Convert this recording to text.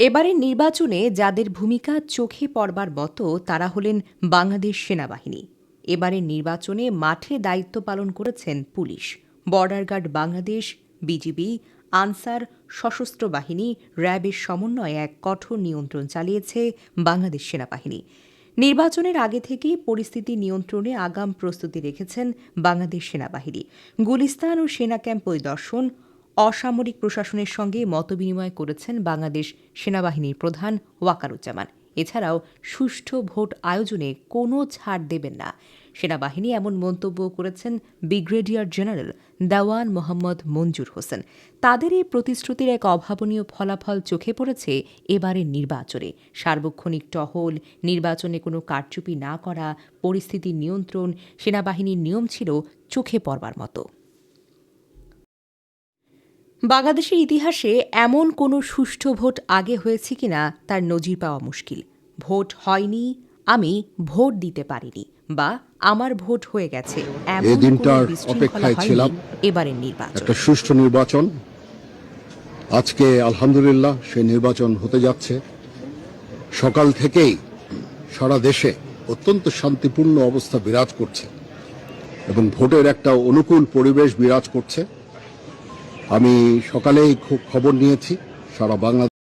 এবারের নির্বাচনে যাদের ভূমিকা চোখে পড়বার মতো তারা হলেন বাংলাদেশ সেনাবাহিনী। এবারের নির্বাচনে মাঠে দায়িত্ব পালন করেছেন পুলিশ, border guard Bangladesh, BGB, Ansar, সশস্ত্র বাহিনী, র্যাবের সমন্বয়ে এক কঠোর নিয়ন্ত্রণ চালিয়েছে বাংলাদেশ সেনাবাহিনী। নির্বাচনের আগে থেকেই পরিস্থিতি নিয়ন্ত্রণে আগাম প্রস্তুতি রেখেছেন বাংলাদেশ সেনাবাহিনী। গুলিস্তান ও সেনা ক্যাম্প পরিদর্শন, অসামরিক প্রশাসনের সঙ্গে মতবিনিময় করেছেন বাংলাদেশ সেনাবাহিনীর প্রধান ওয়াকারুজ্জামান। এছাড়াও সুষ্ঠু ভোট আয়োজনে কোনো ছাড় দেবেন না। সেনাবাহিনী এমন মন্তব্য করেছেন ব্রিগেডিয়ার জেনারেল দেওয়ান মোহাম্মদ মঞ্জুর হোসেন। তাদের এই প্রতিশ্রুতির এক অভাবনীয় ফলাফল চোখে পড়েছে এবারের নির্বাচনে। সার্বক্ষণিক টহল, নির্বাচনে কোনো কারচুপি না করা, পরিস্থিতি নিয়ন্ত্রণ, সেনাবাহিনীর নিয়ম ছিল চোখে পড়বার মতো। বাংলাদেশের ইতিহাসে এমন কোনো সুষ্ঠু ভোট আগে হয়েছে কিনা তার নজির পাওয়া মুশকিল। ভোট হয়নি, আমি ভোট দিতে পারিনি, বা আমার ভোট হয়ে গেছে, এমন কোনো বিশৃঙ্খলা হয়নি এবারের নির্বাচন। একটা সুষ্ঠু নির্বাচন আজকে আলহামদুলিল্লাহ সেই নির্বাচন হতে যাচ্ছে। সকাল থেকেই সারা দেশে অত্যন্ত শান্তিপূর্ণ অবস্থা বিরাজ করছে এবং ভোটের একটা অনুকূল পরিবেশ বিরাজ করছে। আমি সকালেই খুব খবর নিয়েছি সারা বাংলাদেশ